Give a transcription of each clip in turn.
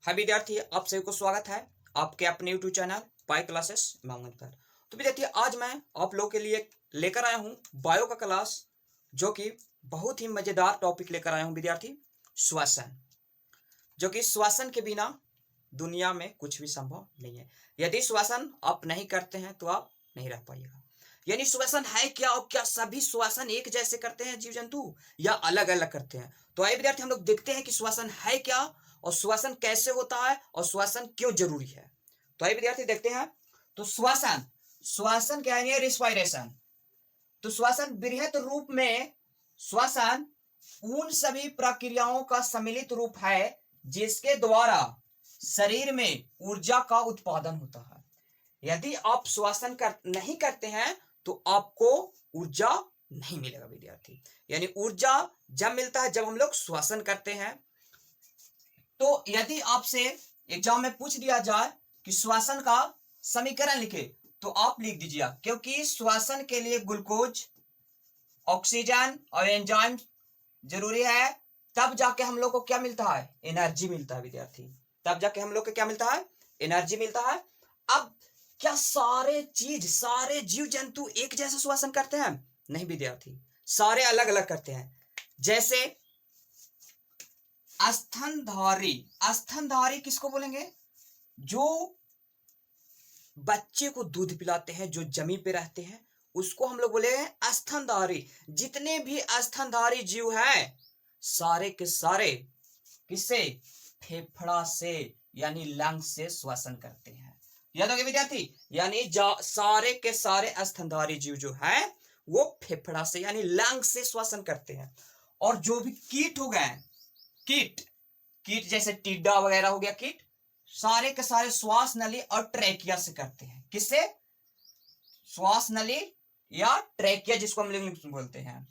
हाय विद्यार्थी, आप सभी को स्वागत है आपके अपने यूट्यूब चैनल पाई क्लासेस मांगन पर। तो विद्यार्थी, आज मैं आप लोगों के लिए लेकर आया हूँ बायो का क्लास, जो कि बहुत ही मजेदार टॉपिक लेकर आया हूँ विद्यार्थी, श्वसन। जो कि श्वसन के बिना दुनिया में कुछ भी संभव नहीं है। यदि श्वसन आप नहीं करते हैं तो आप नहीं रह पाइएगा। यानी श्वसन है क्या, और क्या सभी श्वसन एक जैसे करते हैं जीव जंतु, या अलग अलग करते हैं? तो आइए विद्यार्थी, हम लोग देखते हैं कि श्वसन है क्या, और श्वसन कैसे होता है, और श्वसन क्यों जरूरी है। तो आइए विद्यार्थी देखते हैं। तो श्वसन, श्वसन क्या है? रिस्पायरेशन। तो श्वसन बृहत रूप में, श्वसन उन सभी प्रक्रियाओं का सम्मिलित रूप है जिसके द्वारा शरीर में ऊर्जा का उत्पादन होता है। यदि आप श्वसन नहीं करते हैं तो आपको ऊर्जा नहीं मिलेगा विद्यार्थी। यानी ऊर्जा जब मिलता है जब हम लोग श्वसन करते हैं। तो यदि आपसे एग्जाम में पूछ दिया जाए कि श्वसन का समीकरण लिखे, तो आप लिख दीजिए, क्योंकि श्वसन के लिए ग्लूकोज, ऑक्सीजन और एंजाइम जरूरी है, तब जाके हम लोग को क्या मिलता है? एनर्जी मिलता है विद्यार्थी। तब जाके हम लोग को क्या मिलता है? एनर्जी मिलता है। अब क्या सारे जीव जंतु एक जैसा श्वसन करते हैं? नहीं विद्यार्थी, सारे अलग अलग करते हैं। जैसे स्तनधारी, स्तनधारी किसको बोलेंगे? जो बच्चे को दूध पिलाते हैं, जो जमीन पे रहते हैं, उसको हम लोग बोले स्तनधारी। जितने भी स्तनधारी जीव हैं, सारे के सारे किससे? फेफड़ा से, यानी लंग से श्वसन करते हैं। याद हो गया विद्यार्थी? यानी सारे के सारे स्तनधारी जीव जो है वो फेफड़ा से यानी लंग से श्वसन करते हैं। और जो भी कीट हो गए, कीट जैसे टिड्डा वगैरह हो गया, कीट सारे के सारे श्वास नली और ट्रैकिया से करते हैं। किससे? श्वास नली या ट्रैकिया, जिसको हम लोग बोलते हैं।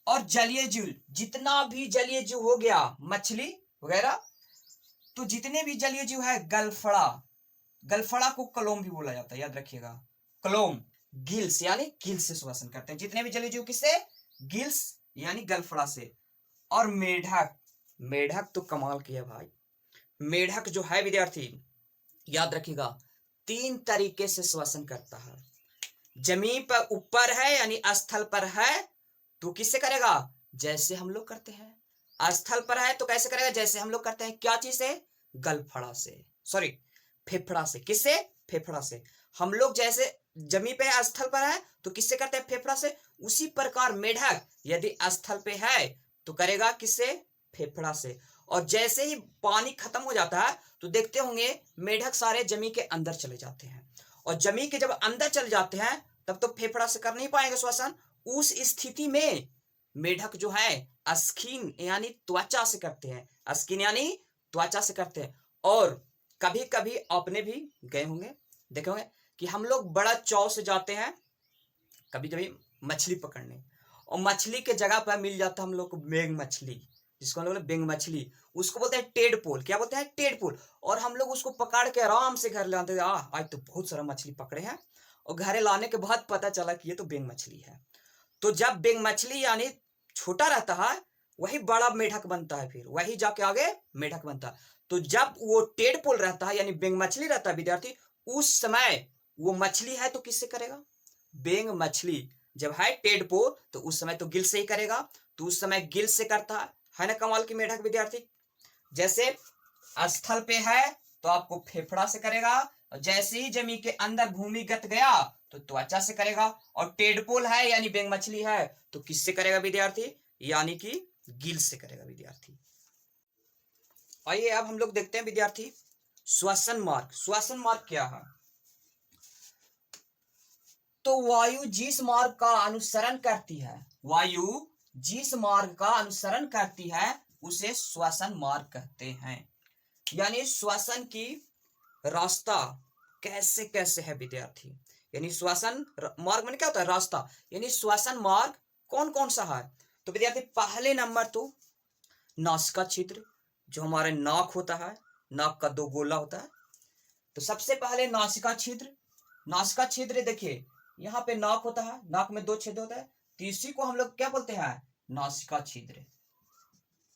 और जलीय जीव, जितना भी जलीय जीव हो गया, मछली वगैरह, तो जितने भी जलीय जीव है, गलफड़ा, गलफड़ा को कलोम भी बोला जाता है, याद रखिएगा। कलोम गिल्स, यानी गिल्स से श्वसन करते हैं जितने भी जलीय जीव। किससे? गिल्स यानी गलफड़ा से। और मेढक, मेढक तो कमाल की है भाई। मेढक जो है विद्यार्थी, याद रखिएगा, 3 तरीके से श्वसन करता है। जमीन पर ऊपर है यानी स्थल पर है तो किससे करेगा? जैसे हम लोग करते हैं। स्थल पर है तो कैसे करेगा? जैसे हम लोग करते हैं। क्या चीज से? गलफड़ा से, सॉरी फेफड़ा से। किससे? फेफड़ा से। हम लोग जैसे जमीन पे स्थल पर है तो किससे करते हैं? फेफड़ा से। उसी प्रकार मेढक यदि स्थल पे है तो करेगा किससे? फेफड़ा से। और जैसे ही पानी खत्म हो जाता है तो देखते होंगे मेढक सारे जमीन के अंदर चले जाते हैं। और जमीन के जब अंदर चले जाते हैं तब तो फेफड़ा से कर नहीं पाएंगे श्वसन। उस स्थिति में मेढक जो है स्किन यानी त्वचा से करते हैं। स्किन यानी त्वचा से करते हैं। और कभी कभी आपने भी गए होंगे, देखे होंगे कि हम लोग बड़ा चाव से जाते हैं कभी कभी मछली पकड़ने, और मछली के जगह पर मिल जाता है हम लोग को बेंग मछली, जिसको हम लोग बेंग मछली, उसको बोलते हैं टेडपोल। क्या बोलते हैं? टेडपोल। और हम लोग उसको पकड़ के आराम से घर लाते हैं। आज तो बहुत सारा मछली पकड़े हैं। और घर लाने के बाद पता चला कि ये तो बेंग मछली है। तो जब बेंग मछली यानी छोटा रहता है, वही बड़ा मेढक बनता है, फिर वही जाके आगे मेढक बनता है। तो जब वो टेडपोल रहता है यानी बेंग मछली रहता है विद्यार्थी, उस समय वो मछली है तो किससे करेगा? बेंग मछली जब है टेडपोल तो उस समय तो गिल से ही करेगा। तो उस समय गिल से करता है ना कमाल की मेढक विद्यार्थी। जैसे स्थल पे है तो आपको फेफड़ा से करेगा, और जैसे ही जमीन के अंदर भूमिगत गया तो त्वचा से करेगा। और टेडपोल है यानी बेंग मछली है तो किससे करेगा विद्यार्थी? यानी कि गिल से करेगा विद्यार्थी। आइए अब हम लोग देखते हैं विद्यार्थी श्वसन मार्ग। श्वसन मार्ग क्या है? तो वायु जिस मार्ग का अनुसरण करती है, वायु जिस मार्ग का अनुसरण करती है उसे श्वसन मार्ग कहते हैं। यानी श्वसन की रास्ता कैसे कैसे है विद्यार्थी। यानी श्वसन मार्ग में क्या होता है? रास्ता। यानी श्वसन मार्ग कौन कौन सा है? तो विद्यार्थी पहले नंबर तो नासिका छिद्र, जो हमारे नाक होता है, नाक का 2 गोला होता है। तो सबसे पहले नासिका छिद्र। नासिका छिद्र देखिए, यहाँ पे नाक होता है, नाक में 2 छेद होता है, तो इसी को हम लोग क्या बोलते हैं? नासिका छिद्र।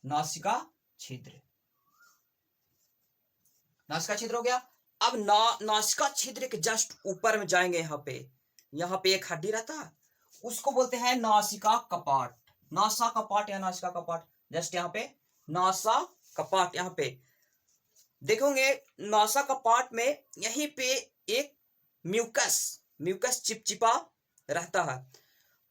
नासिका छिद्र। नासिका छिद्र हो गया। अब नासिका छिद्र के जस्ट ऊपर में जाएंगे, यहाँ पे एक हड्डी रहता है, उसको बोलते हैं नासिका कपाट। नासा कपाट या नासिका कपाट, जस्ट यहाँ पे नासा कपाट। यहाँ पे देखोगे नासा कपाट में यहीं पे एक म्यूकस चिपचिपा रहता है।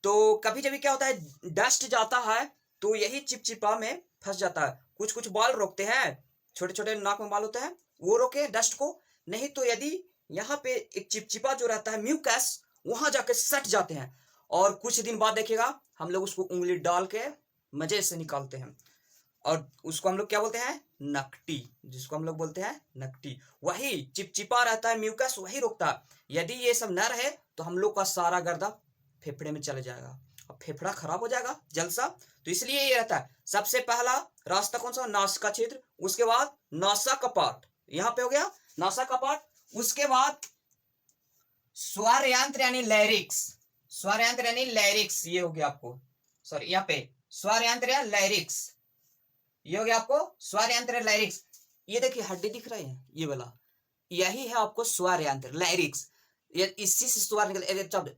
तो कभी कभी क्या होता है, डस्ट जाता है तो यही चिपचिपा में फंस जाता है। कुछ कुछ बाल रोकते हैं, छोटे छोटे नाक में बाल होते हैं, वो रोके डस्ट को। नहीं तो यदि यहाँ पे एक चिपचिपा जो रहता है म्यूकस, वहां जाके सट जाते हैं, और कुछ दिन बाद देखिएगा हम लोग उसको उंगली डाल के मजे से निकालते हैं, और उसको हम लोग क्या बोलते हैं, नकटी, जिसको हम लोग बोलते हैं नकटी। वही चिपचिपा रहता है म्यूकस, वही रोकता है। यदि ये सब न रहे तो हम लोग का सारा गर्दा फेफड़े में चले जाएगा, और फेफड़ा खराब हो जाएगा जलसा। तो इसलिए ये रहता है, सबसे पहला रास्ता कौन सा, नासिका छिद्र, उसके बाद नासा कपाट, यहाँ पे हो गया नासा कपाट। उसके बाद स्वर यंत्र यानी लैरिक्स, स्वर यंत्र यानी लैरिक्स, ये हो गया आपको, सॉरी यहाँ पे स्वर यंत्र या लैरिक्स, ये हो गया आपको स्वर यंत्र लैरिक्स। ये देखिए हड्डी दिख रही है, ये वाला, यही है आपको स्वर यंत्र लैरिक्स। ये इसी से स्वर निकल शब्द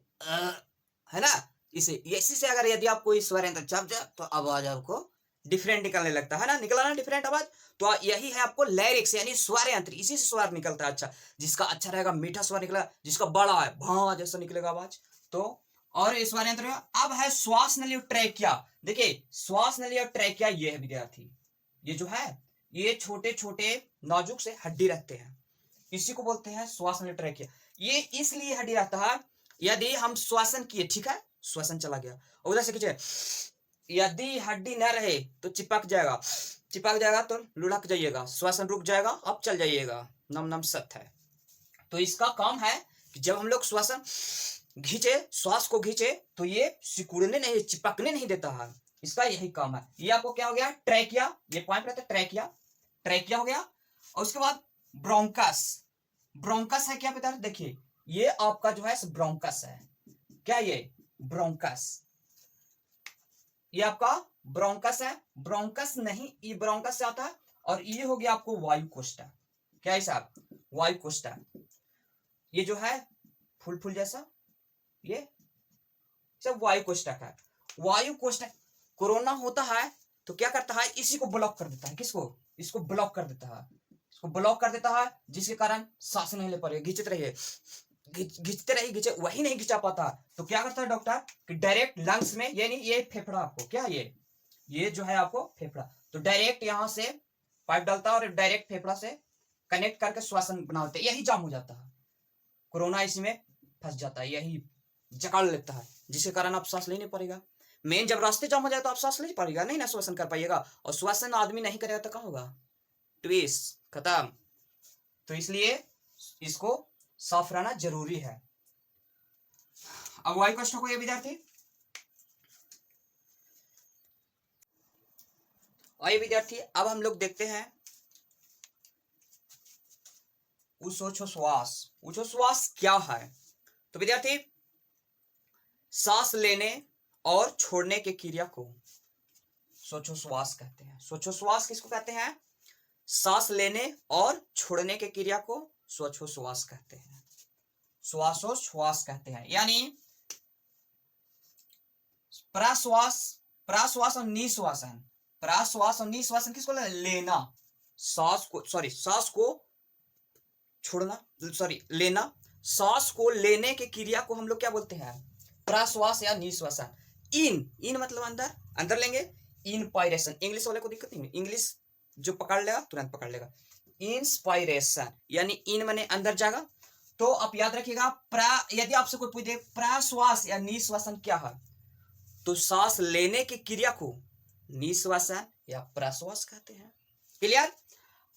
है ना, इसी से अगर यदि आपको स्वर यंत्र चप जाए तो आवाज आपको डिफरेंट निकलने लगता है ना, निकला ना डिफरेंट आवाज। तो यही है आपको लैरिक्स यानी स्वर यंत्र, इसी से स्वर निकलता है। अच्छा, जिसका अच्छा रहेगा मीठा स्वर निकला, जिसका बड़ा है भां जैसा निकलेगा आवाज। तो और स्वर यंत्र अब है श्वास नली और ट्रैकिया। देखिए श्वास नली और ट्रैकिया, ये है विद्यार्थी, ये जो है ये छोटे छोटे नाजुक से हड्डी रहते हैं, इसी को बोलते हैं श्वास नली ट्रैकिया। ये इसलिए हड्डी रहता है, यदि हम श्वासन किए, ठीक है, श्वासन चला गया, उधर से खींचे, यदि हड्डी न रहे तो चिपक जाएगा तो लुढ़क जाइएगा, श्वासन रुक जाएगा, अब चल जाइएगा, नम नम सत है। तो इसका काम है कि जब हम लोग श्वासन घींचे, श्वास को घींचे, तो ये सिकुड़ने नहीं, चिपकने नहीं देता है, इसका यही काम है। ये आपको क्या हो गया, ट्रैकिया, ये पॉइंट रहता है ट्रैकिया हो गया। और उसके बाद ब्रोंकस है क्या पता है, देखिए ये आपका जो है ब्रोंकस है, क्या ये ब्रोंकस, ये आपका ब्रोंकस है, ब्रोंकस नहीं, ये ब्रोंकस से आता है। और ये हो गया आपको वायु कोष्ठक, क्या है साहब, वायु कोष्ठक, ये जो है फूल जैसा, ये सब वायु कोष्ठक है। वायु कोष्ठक कोरोना होता है तो क्या करता है, इसी को ब्लॉक कर देता है, किसको, इसको ब्लॉक कर देता है, इसको ब्लॉक कर देता है, जिसके कारण सांस नहीं ले पा रही, घिंचते रहिए, वही नहीं घिंचा पाता। तो क्या करता है डॉक्टर कि डायरेक्ट लंग्स में, यानी ये फेफड़ा आपको क्या, ये जो है आपको फेफड़ा, तो डायरेक्ट यहां से पाइप डालता है और डायरेक्ट फेफड़ा से कनेक्ट करके श्वासन बनाते, यही जाम हो जाता है, कोरोना इसी में फंस जाता है, यही जकड़ लेता है, जिसके कारण आप सांस ले नहीं पाएगा। मेन जब रास्ते जाम हो जाए तो आप सांस ले पाएगा नहीं ना, श्वसन कर पाइएगा, और श्वसन आदमी नहीं करेगा तो क्या होगा, ट्विस खत्म। तो इसलिए इसको साफ रहना जरूरी है। अब वायु कोष्ठक को ये विद्यार्थी, आइए विद्यार्थी अब हम लोग देखते हैं उच्छ्वास क्या है। तो विद्यार्थी सांस लेने और छोड़ने के क्रिया को श्वासोच्छ्वास कहते हैं। श्वासोच्छ्वास किसको कहते हैं, सांस लेने और छोड़ने के क्रिया को श्वासोच्छ्वास कहते हैं, श्वासोच्छ्वास कहते हैं। यानी प्राश्वास और निश्वासन, प्राश्वास और निश्वासन किसको लेना, सांस को छोड़ना, लेना, सांस को लेने के क्रिया को हम लोग क्या बोलते हैं, प्राश्वास या निश्वासन। इन मतलब अंदर लेंगे, इनस्पायरेशन, इंग्लिश वाले को दिक्कत नहीं है, इंग्लिश जो पकड़ लेगा तुरंत पकड़ लेगा। इंस्पायरेशन यानी इन माने अंदर जाएगा। तो आप याद रखिएगा, यदि आपसे कोई पूछे प्राश्वास या निश्वासन क्या है, तो सांस लेने की क्रिया को निश्वासन या प्राश्वास कहते हैं। क्लियर।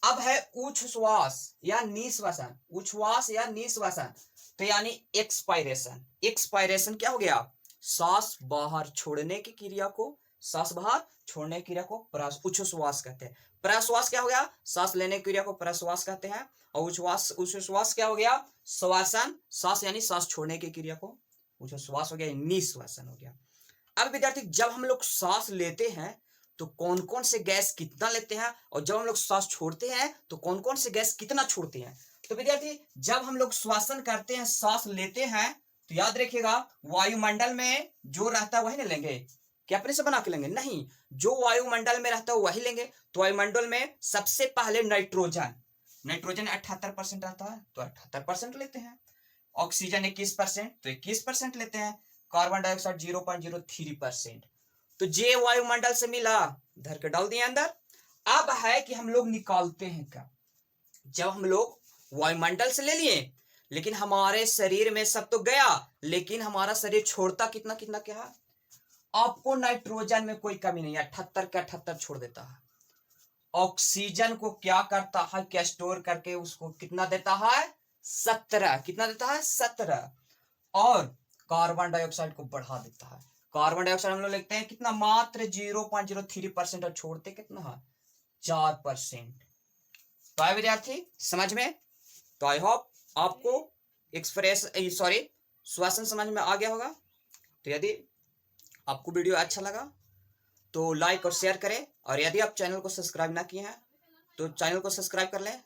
अब है उच्छ्वास या निश्वासन, उच्छ्वास या निश्वासन, तो यानी एक्सपायरेशन। एक्सपायरेशन क्या हो गया, सांस बाहर छोड़ने की क्रिया को, सांस बाहर छोड़ने की क्रिया को उच्छ्वास कहते हैं। प्रश्वास क्या हो गया, सांस लेने की क्रिया को प्रश्वास कहते हैं। और उच्छ्वास क्या हो गया, श्वासन, सांस यानी सांस छोड़ने की क्रिया को उच्छ्वास हो गया, निश्वासन हो गया। अब विद्यार्थी जब हम लोग सांस लेते हैं तो कौन कौन से गैस कितना लेते हैं, और जब हम लोग श्वास छोड़ते हैं तो कौन कौन से गैस कितना छोड़ते हैं। तो विद्यार्थी जब हम लोग श्वासन करते हैं, सांस लेते हैं, तो याद रखिएगा वायुमंडल में जो रहता है वही ना लेंगे, क्या अपने से बना के लेंगे, नहीं, जो वायुमंडल में रहता है वही लेंगे। तो वायुमंडल में सबसे पहले नाइट्रोजन 78% रहता है, तो 78% लेते हैं। ऑक्सीजन 21%, तो 21% लेते हैं। Carbon dioxide 0.03%। तो जे वायुमंडल से मिला, धर के डाल दिए अंदर। अब है कि हम लोग निकालते हैं क्या, जब हम लोग वायुमंडल से ले लिए, लेकिन हमारे शरीर में सब तो गया, लेकिन हमारा शरीर छोड़ता कितना कितना क्या है। आपको नाइट्रोजन में कोई कमी नहीं है, 78 के 78 छोड़ देता है। ऑक्सीजन को क्या करता है, क्या स्टोर करके उसको कितना देता है, 17, कितना देता है, 17। और कार्बन डाइऑक्साइड को बढ़ा देता है। कार्बन डाइऑक्साइड हम लोग लिखते हैं कितना, मात्र 0.03%, और छोड़ते कितना है, 4%। तो आए विद्यार्थी समझ में। तो आई होप आपको श्वासन समझ में आ गया होगा। तो यदि आपको वीडियो अच्छा लगा तो लाइक और शेयर करें, और यदि आप चैनल को सब्सक्राइब ना किए हैं तो चैनल को सब्सक्राइब कर लें।